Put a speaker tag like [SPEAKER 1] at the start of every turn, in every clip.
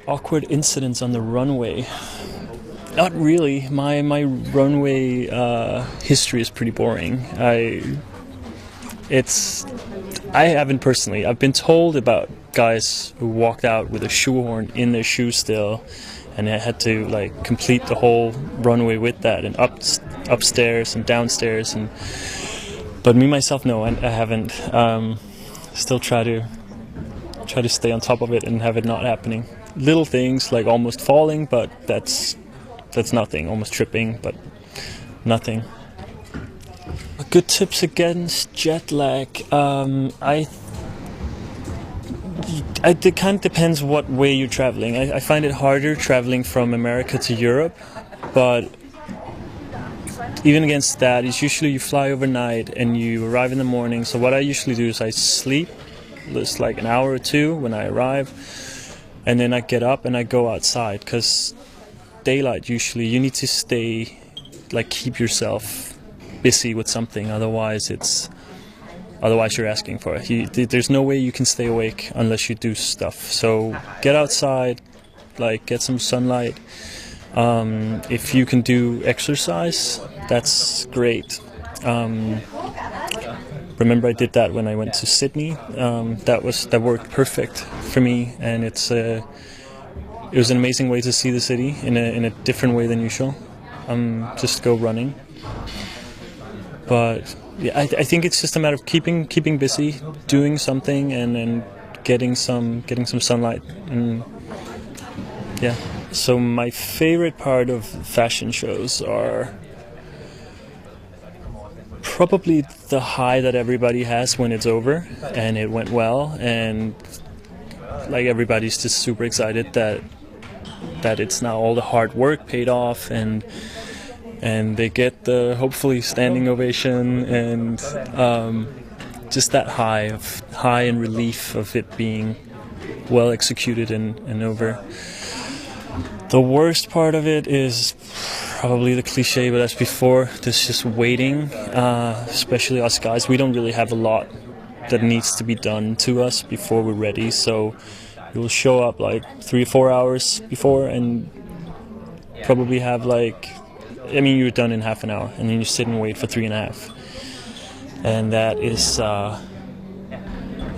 [SPEAKER 1] Awkward incidents on the runway. Not really. My runway history is pretty boring. I haven't personally. I've been told about guys who walked out with a shoehorn in their shoe still, and I had to like complete the whole runway with that, and upstairs and downstairs. But me myself, no, I haven't. Still try to stay on top of it and have it not happening. Little things like almost falling, but that's nothing. Almost tripping, but nothing. Good tips against jet lag. It kind of depends what way you're traveling. I find it harder traveling from America to Europe, but even against that, it's usually you fly overnight and you arrive in the morning. So what I usually do is I sleep just like an hour or two when I arrive, and then I get up and I go outside, because daylight usually you need to stay, like, keep yourself busy with something, otherwise you're asking for it. There's no way you can stay awake unless you do stuff. So get outside, like get some sunlight. If you can do exercise, that's great. Remember, I did that when I went to Sydney. That worked perfect for me, and it was an amazing way to see the city in a different way than usual. Just go running. But yeah, I think it's just a matter of keeping busy, doing something, and then getting some sunlight. And yeah. So my favorite part of fashion shows are probably the high that everybody has when it's over and it went well, and like everybody's just super excited that it's now all the hard work paid off, and they get the hopefully standing ovation, and just that high and relief of it being well executed and over. The worst part of it is probably the cliche, but that's before. There's just waiting, especially us guys. We don't really have a lot that needs to be done to us before we're ready. So you'll show up like 3 or 4 hours before and probably have you're done in half an hour, and then you sit and wait for 3.5. And that is,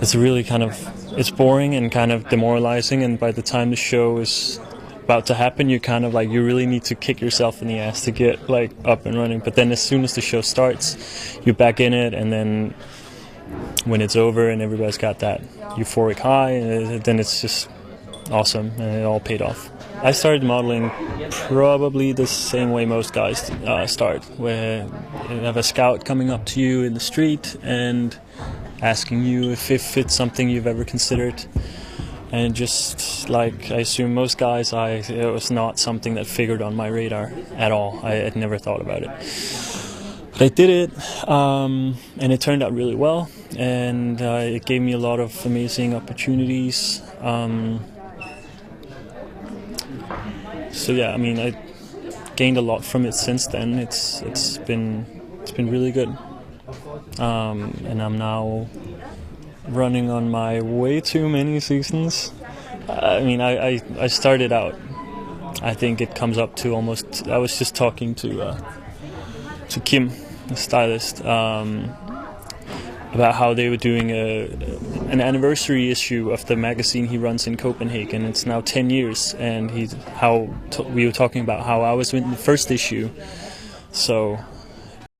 [SPEAKER 1] it's really it's boring and kind of demoralizing. And by the time the show is about to happen, you kind of you really need to kick yourself in the ass to get up and running. But then as soon as the show starts, you're back in it, and then when it's over and everybody's got that euphoric high, then it's just awesome, and it all paid off. I started modeling probably the same way most guys start, where you have a scout coming up to you in the street and asking you if it's something you've ever considered. And just like I assume most guys, it was not something that figured on my radar at all. I had never thought about it. But I did it, and it turned out really well, and it gave me a lot of amazing opportunities. So yeah, I mean, I gained a lot from it since then. It's been really good, and I'm now running on my way too many seasons. I mean, I started out, I think it comes up to almost, I was just talking to Kim, the stylist, about how they were doing an anniversary issue of the magazine he runs in Copenhagen. It's now 10 years, and we were talking about how I was in the first issue. So